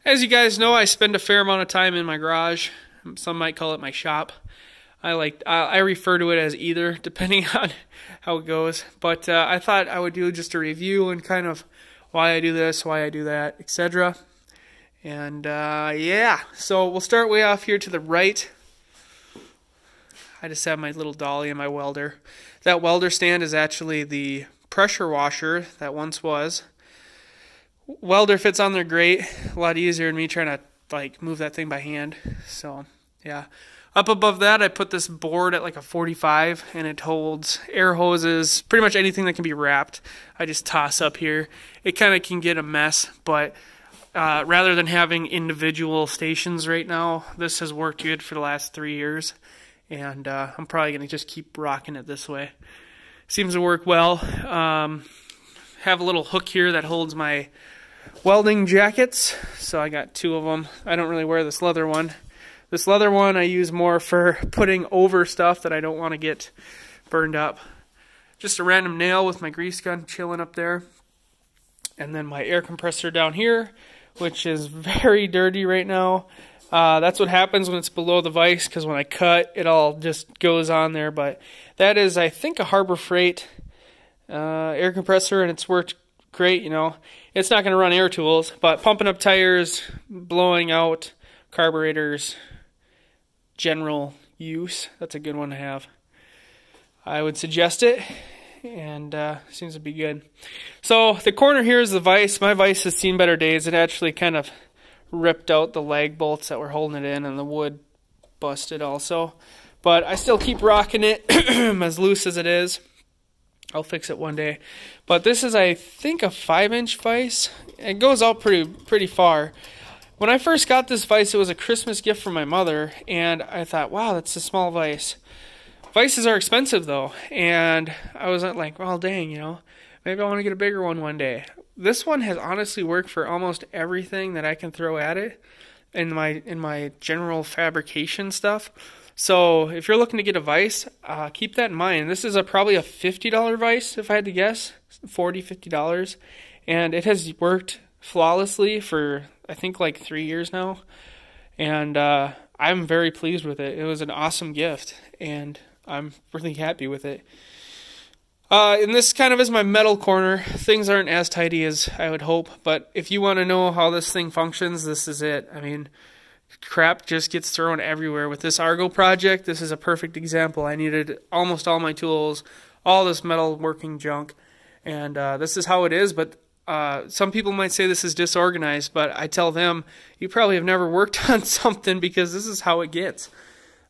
As you guys know, I spend a fair amount of time in my garage. Some might call it my shop. I refer to it as either, depending on how it goes. But I thought I would do just a review and kind of why I do this, why I do that, etc. And yeah, so we'll start way off here to the right. I just have my little dolly and my welder. That welder stand is actually the pressure washer that once was. Welder fits on there great. A lot easier than me trying to like move that thing by hand. So yeah. Up above that, I put this board at like a 45, and it holds air hoses, pretty much anything that can be wrapped. I just toss up here. It kind of can get a mess, but rather than having individual stations right now, this has worked good for the last 3 years, and I'm probably going to just keep rocking it this way. Seems to work well. Have a little hook here that holds my welding jackets, so I got 2 of them. I don't really wear this leather one. This leather one I use more for putting over stuff that I don't want to get burned up. Just a random nail with my grease gun chilling up there. And then my air compressor down here, which is very dirty right now. That's what happens when it's below the vise, because when I cut, it all just goes on there. But that is, I think, a Harbor Freight air compressor, and it's worked great, you know. It's not going to run air tools, but pumping up tires, blowing out carburetors, general use, that's a good one to have. I would suggest it, and seems to be good. So the corner here is the vise. My vise has seen better days. It actually kind of ripped out the lag bolts that were holding it in, and the wood busted also. But I still keep rocking it as loose as it is. I'll fix it one day. But this is, I think, a 5-inch vise. It goes out pretty far. When I first got this vise, it was a Christmas gift from my mother, and I thought, wow, that's a small vise. Vices are expensive, though, and I was like, well, dang, you know, maybe I want to get a bigger one day. This one has honestly worked for almost everything that I can throw at it in my general fabrication stuff. So if you're looking to get a vise, keep that in mind. This is probably a $50 vise, if I had to guess, $40, $50, and it has worked flawlessly for, I think, like 3 years now, and I'm very pleased with it. It was an awesome gift, and I'm really happy with it. And this kind of is my metal corner. Things aren't as tidy as I would hope, but if you want to know how this thing functions, this is it. I mean, crap just gets thrown everywhere. With this Argo project, this is a perfect example. I needed almost all my tools, all this metal working junk, and this is how it is. But some people might say this is disorganized, but I tell them, you probably have never worked on something, because this is how it gets.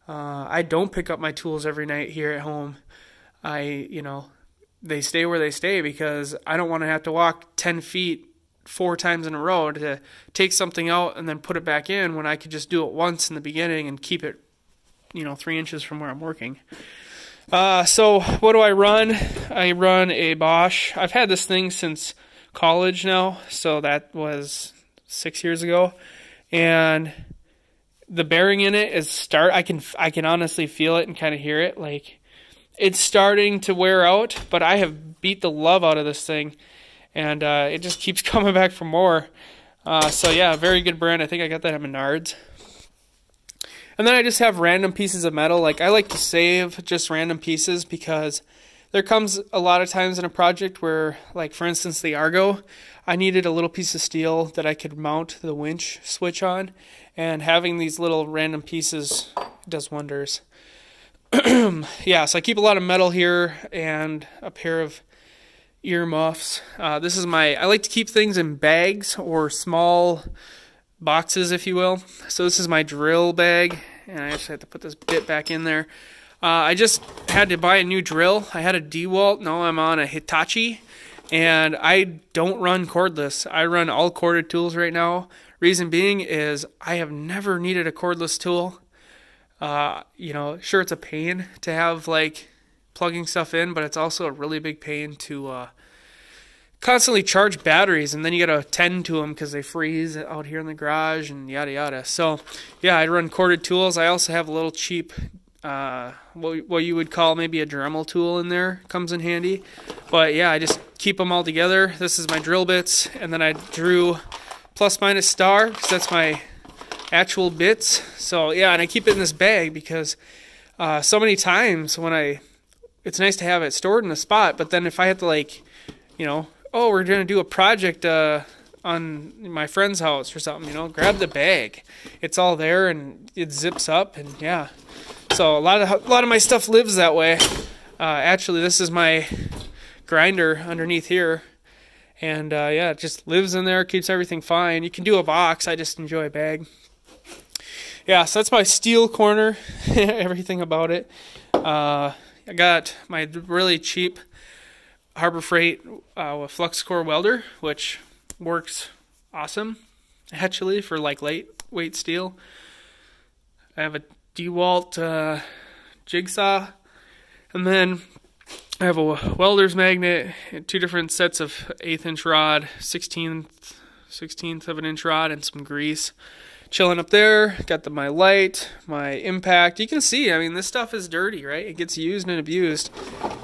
I don't pick up my tools every night here at home. They stay where they stay, because I don't want to have to walk 10 feet 4 times in a row to take something out and then put it back in, when I could just do it once in the beginning and keep it, 3 inches from where I'm working. So what do I run? I run a Bosch. I've had this thing since college now, so that was 6 years ago, and the bearing in it is I can honestly feel it and kind of hear it. Like, it's starting to wear out, but I have beat the love out of this thing, and it just keeps coming back for more. So yeah, very good brand. I think I got that at Menards. And then I just have random pieces of metal. Like, I like to save just random pieces, because there comes a lot of times in a project where, like, for instance, the Argo, I needed a little piece of steel that I could mount the winch switch on, and having these little random pieces does wonders. Yeah, so I keep a lot of metal here and a pair of earmuffs. This is I like to keep things in bags or small boxes, if you will. So this is my drill bag, and I actually have to put this bit back in there. I just had to buy a new drill. I had a DeWalt. Now I'm on a Hitachi, and I don't run cordless. I run all corded tools right now. Reason being is I have never needed a cordless tool. Sure, it's a pain to have, like, plugging stuff in, but it's also a really big pain to constantly charge batteries, and then you gotta tend to them because they freeze out here in the garage and yada yada. So yeah, I run corded tools. I also have a little cheap what you would call maybe a Dremel tool in there. Comes in handy. But yeah, I just keep them all together. This is my drill bits, and then I drew plus minus star, because that's my actual bits. So yeah, and I keep it in this bag because so many times when it's nice to have it stored in a spot, but then if I have to, like, you know, oh, we're going to do a project on my friend's house or something, you know, grab the bag. It's all there and it zips up, and yeah. So a lot of my stuff lives that way. Actually, this is my grinder underneath here, and yeah, it just lives in there, keeps everything fine. You can do a box. I just enjoy a bag. Yeah, so that's my steel corner. Everything about it. I got my really cheap Harbor Freight with flux core welder, which works awesome, actually, for like lightweight steel. I have a DeWalt jigsaw, and then I have a welder's magnet, and 2 different sets of 1/8 inch rod, 16th of an inch rod, and some grease. Chilling up there. Got my light, my impact. You can see, I mean, this stuff is dirty, right? It gets used and abused.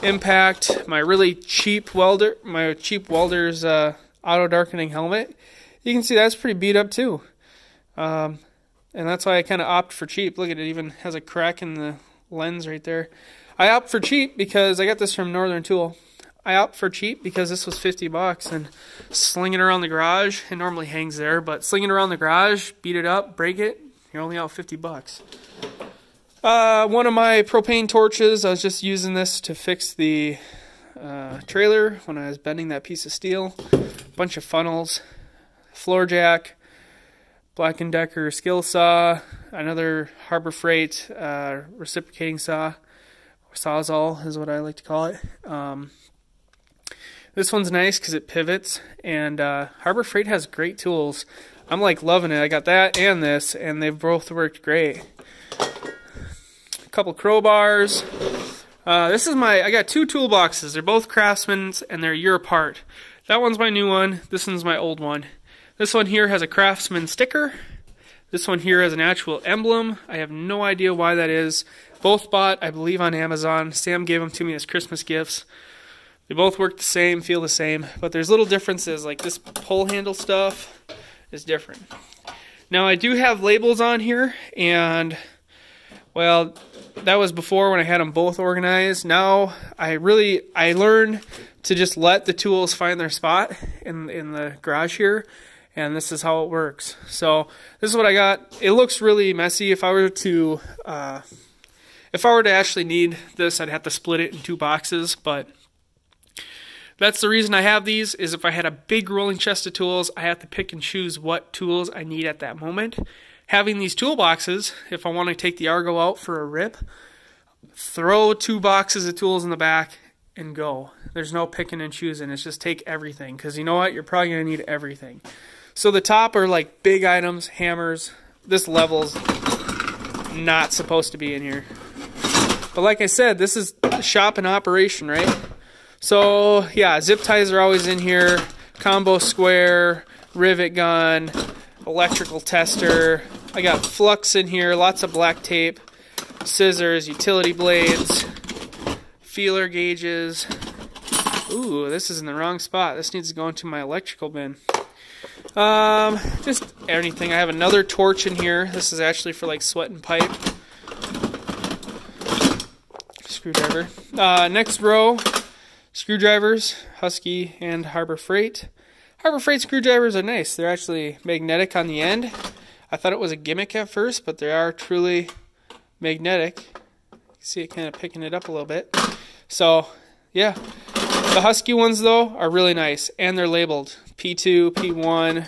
Impact, my really cheap welder's auto darkening helmet. You can see that's pretty beat up too. And that's why I kind of opt for cheap. Look at it, even has a crack in the lens right there. I opt for cheap because I got this from Northern Tool. I opt for cheap because this was $50, and slinging around the garage, it normally hangs there, but slinging around the garage, beat it up, break it, you're only out $50. One of my propane torches, I was just using this to fix the trailer when I was bending that piece of steel. Bunch of funnels, floor jack, Black & Decker skill saw, another Harbor Freight reciprocating saw, Sawzall is what I like to call it. This one's nice because it pivots, and Harbor Freight has great tools. I'm like loving it. I got that and this, and they've both worked great. A couple crowbars. I got 2 toolboxes. They're both Craftsman's, and they're a year apart. That one's my new one. This one's my old one. This one here has a Craftsman sticker. This one here has an actual emblem. I have no idea why that is. Both bought, I believe, on Amazon. Sam gave them to me as Christmas gifts. They both work the same, feel the same, but there's little differences, like this pull handle stuff is different. Now, I do have labels on here, and, well, that was before when I had them both organized. Now, I learned to just let the tools find their spot in the garage here, and this is how it works. So, this is what I got. It looks really messy. If I were to actually need this, I'd have to split it in 2 boxes, but that's the reason I have these, is if I had a big rolling chest of tools, I have to pick and choose what tools I need at that moment. Having these toolboxes, if I want to take the Argo out for a rip, throw 2 boxes of tools in the back and go. There's no picking and choosing. It's just take everything, because you know what? You're probably going to need everything. So the top are like big items, hammers. This level's not supposed to be in here. But like I said, this is shop and operation, right? So, yeah, zip ties are always in here, combo square, rivet gun, electrical tester. I got flux in here, lots of black tape, scissors, utility blades, feeler gauges. Ooh, this is in the wrong spot. This needs to go into my electrical bin. Just anything. I have another torch in here. This is actually for like sweat and pipe. Screwdriver. Next row. Screwdrivers, Husky and Harbor Freight. Harbor Freight screwdrivers are nice. They're actually magnetic on the end. I thought it was a gimmick at first, but they are truly magnetic. You can see it kind of picking it up a little bit. So, yeah. The Husky ones, though, are really nice, and they're labeled P2, P1,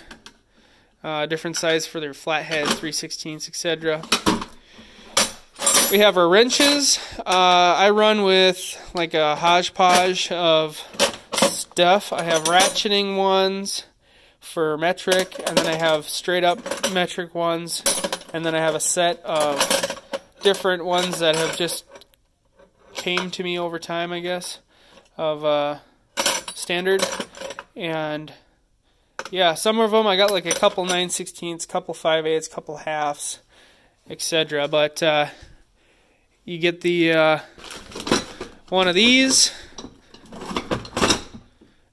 different size for their flathead, 3/16, etc. We have our wrenches. I run with like a hodgepodge of stuff. I have ratcheting ones for metric, and then I have straight up metric ones, and then I have a set of different ones that have just came to me over time, I guess, of standard. And yeah, some of them I got like a couple 9/16, couple 5/8, couple halves, etc. But you get the one of these,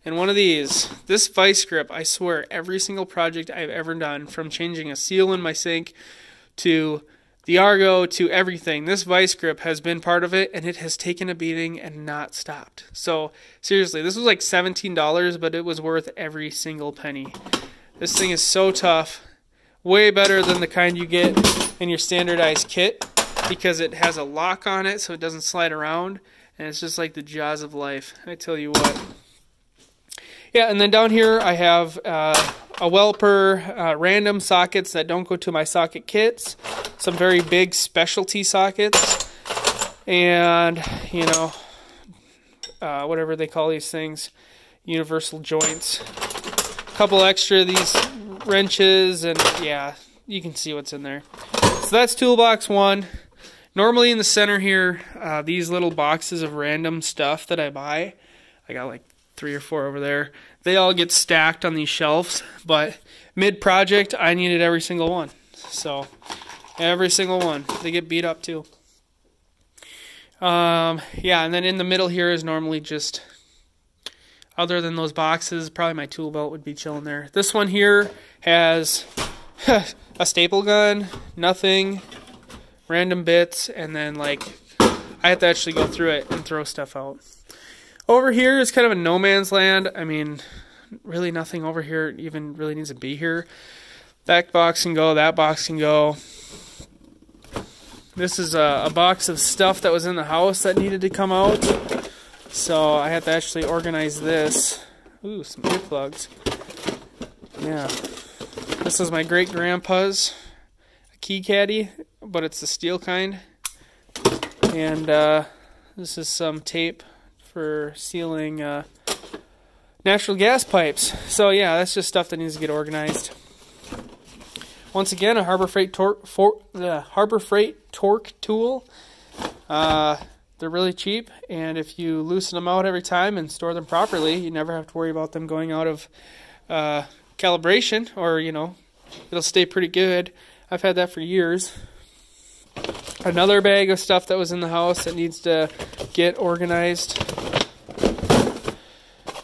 and one of these. This vice grip, I swear, every single project I've ever done, from changing a seal in my sink to the Argo to everything, this vice grip has been part of it, and it has taken a beating and not stopped. So seriously, this was like $17, but it was worth every single penny. This thing is so tough, way better than the kind you get in your standardized kit, because it has a lock on it so it doesn't slide around, and it's just like the jaws of life. I tell you what. Yeah, and then down here I have a Welper random sockets that don't go to my socket kits, some very big specialty sockets, and, you know, whatever they call these things, universal joints. A couple extra of these wrenches, and yeah, you can see what's in there. So that's toolbox 1. Normally in the center here, these little boxes of random stuff that I buy, I got like 3 or 4 over there, they all get stacked on these shelves, but mid-project, I needed every single one. So, every single one. They get beat up too. Yeah, and then in the middle here is normally just, other than those boxes, probably my tool belt would be chilling there. This one here has a staple gun, nothing, random bits, and then like, I have to actually go through it and throw stuff out. Over here is kind of a no man's land. I mean, really nothing over here even really needs to be here. That box can go, that box can go. This is a box of stuff that was in the house that needed to come out. So I had to actually organize this. Ooh, some earplugs. Yeah. This is my great-grandpa's key caddy, but it's the steel kind. And this is some tape for sealing natural gas pipes. So yeah, that's just stuff that needs to get organized. Once again, a Harbor Freight torque tool. They're really cheap, and if you loosen them out every time and store them properly, you never have to worry about them going out of calibration, or, you know, it'll stay pretty good. I've had that for years. Another bag of stuff that was in the house that needs to get organized.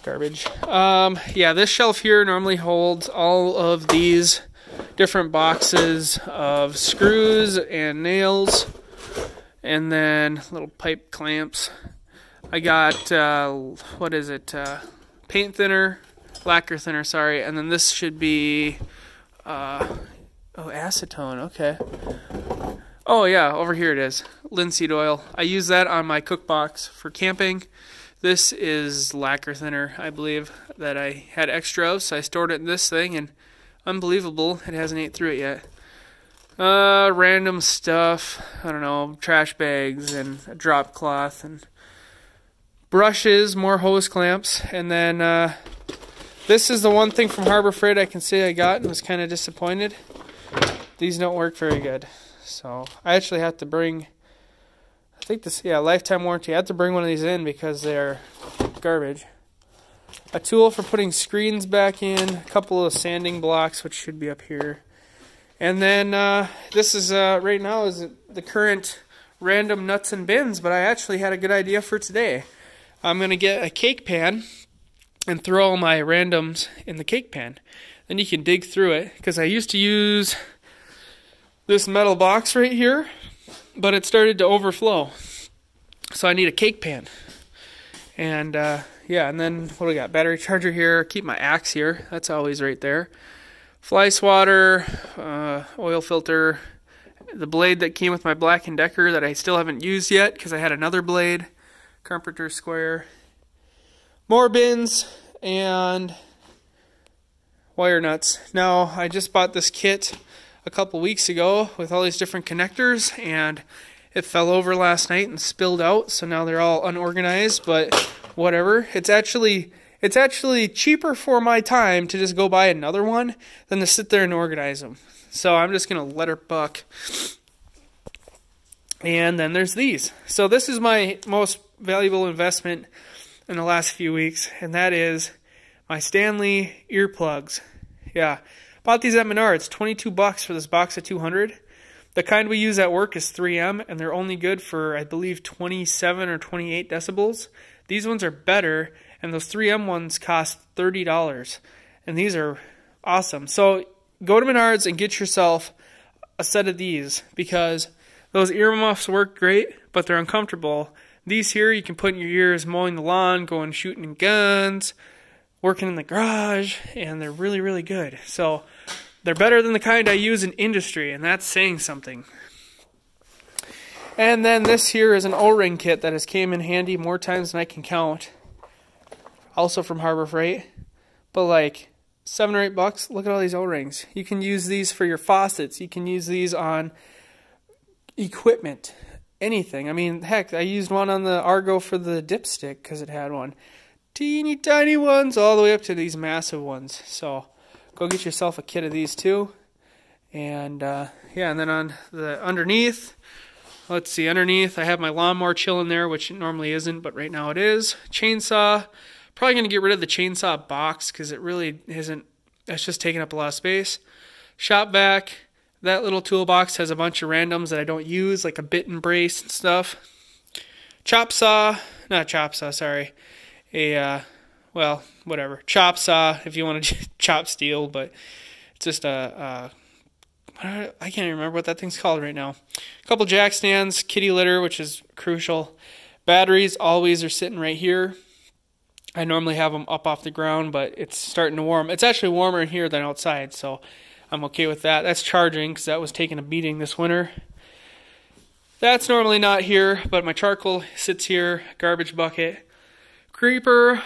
Garbage. Yeah, this shelf here normally holds all of these different boxes of screws and nails, and then little pipe clamps. I got, what is it, paint thinner, lacquer thinner, sorry, and then this should be, oh, acetone, okay. Oh yeah, over here it is, linseed oil. I use that on my cook box for camping. This is lacquer thinner, I believe, that I had extra of, so I stored it in this thing, and unbelievable, it hasn't ate through it yet. Random stuff, I don't know, trash bags and a drop cloth and brushes, more hose clamps, and then this is the one thing from Harbor Freight I can say I got and was kind of disappointed. These don't work very good, so I actually have to bring, I think this, yeah, lifetime warranty. I have to bring one of these in because they're garbage. A tool for putting screens back in, a couple of sanding blocks, which should be up here. And then this is, right now, is the current random nuts and bins, but I actually had a good idea for today. I'm going to get a cake pan and throw all my randoms in the cake pan. Then you can dig through it, because I used to use this metal box right here, but it started to overflow. So I need a cake pan. And yeah, and then what do we got? Battery charger here. Keep my axe here. That's always right there. Fly swatter, oil filter, the blade that came with my Black & Decker that I still haven't used yet because I had another blade, carpenter square, more bins, and wire nuts. Now, I just bought this kit a couple weeks ago with all these different connectors, and it fell over last night and spilled out, so now they're all unorganized, but whatever. It's actually cheaper for my time to just go buy another one than to sit there and organize them. So I'm just going to let her buck. And then there's these. So this is my most valuable investment in the last few weeks, and that is my Stanley earplugs. Yeah, bought these at Menards, $22 for this box of 200. The kind we use at work is 3M, and they're only good for, I believe, 27 or 28 decibels. These ones are better, and those 3M ones cost $30, and these are awesome. So go to Menards and get yourself a set of these, because those earmuffs work great, but they're uncomfortable. These here you can put in your ears mowing the lawn, going shooting guns, working in the garage, and they're really, really good. So they're better than the kind I use in industry, and that's saying something. And then this here is an O-ring kit that has came in handy more times than I can count. Also from Harbor Freight. But like $7 or $8, look at all these O-rings. You can use these for your faucets. You can use these on equipment. Anything. I mean, heck, I used one on the Argo for the dipstick because it had one. Teeny tiny ones all the way up to these massive ones. So go get yourself a kit of these too. And yeah, and then on the underneath, let's see, underneath I have my lawnmower chilling there, which it normally isn't, but right now it is. Chainsaw. Probably going to get rid of the chainsaw box because it really isn't, that's just taking up a lot of space. Shop vac. That little toolbox has a bunch of randoms that I don't use, like a bit and brace and stuff. Chop saw, not chop saw, sorry. Well, whatever. Chop saw, if you want to chop steel, but it's just I can't even remember what that thing's called right now. A couple jack stands, kitty litter, which is crucial. Batteries always are sitting right here. I normally have them up off the ground, but it's starting to warm. It's actually warmer in here than outside, so I'm okay with that. That's charging because that was taking a beating this winter. That's normally not here, but my charcoal sits here. Garbage bucket. Creeper.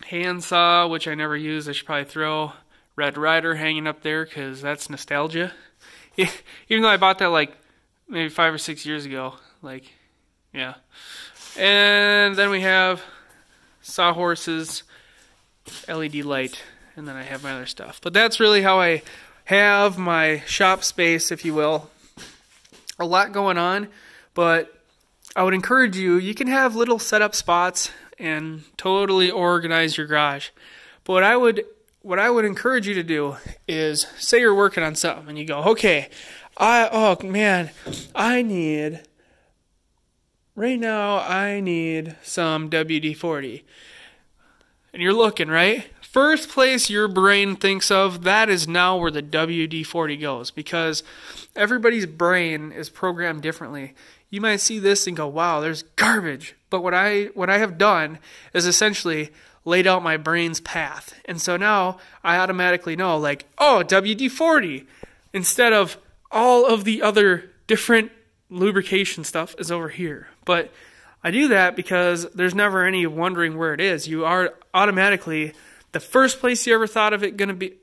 Handsaw, which I never use. I should probably throw. Red Ryder hanging up there because that's nostalgia. Even though I bought that like maybe 5 or 6 years ago. Like, yeah. And then we have sawhorses, LED light. And then I have my other stuff. But that's really how I have my shop space, if you will. A lot going on, but I would encourage you, you can have little setup spots and totally organize your garage. But what I would encourage you to do is, say you're working on something and you go, okay, right now I need some WD-40. And you're looking, right? First place your brain thinks of, that is now where the WD-40 goes, because everybody's brain is programmed differently. You might see this and go, wow, there's garbage. But what I have done is essentially laid out my brain's path. And so now I automatically know, like, oh, WD-40, instead of all of the other different lubrication stuff is over here. But I do that because there's never any wondering where it is. You are automatically, the first place you ever thought of it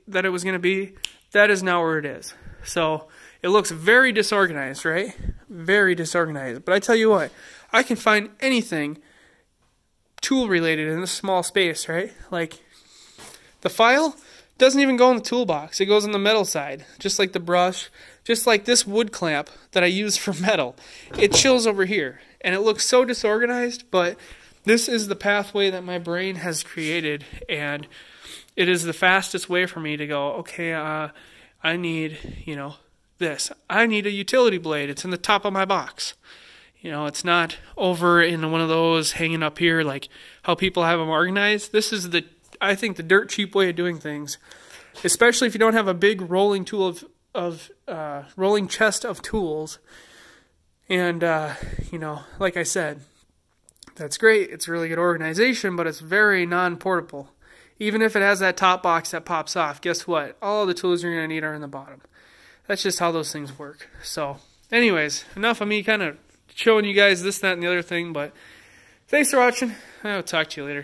that it was gonna be, that is now where it is. So it looks very disorganized, right? Very disorganized. But I tell you what, I can find anything tool related in this small space, right? Like the file doesn't even go in the toolbox. It goes on the metal side, just like the brush, just like this wood clamp that I use for metal. It chills over here, and it looks so disorganized, but this is the pathway that my brain has created, and it is the fastest way for me to go, okay, I need, this. I need a utility blade. It's in the top of my box. It's not over in one of those hanging up here like how people have them organized. This is I think the dirt cheap way of doing things, especially if you don't have a big rolling tool rolling chest of tools. And, like I said, that's great. It's really good organization, but it's very non-portable. Even if it has that top box that pops off, guess what? All the tools you're going to need are in the bottom. That's just how those things work. So, anyways, enough of me kind of showing you guys this, that, and the other thing, but thanks for watching. I'll talk to you later.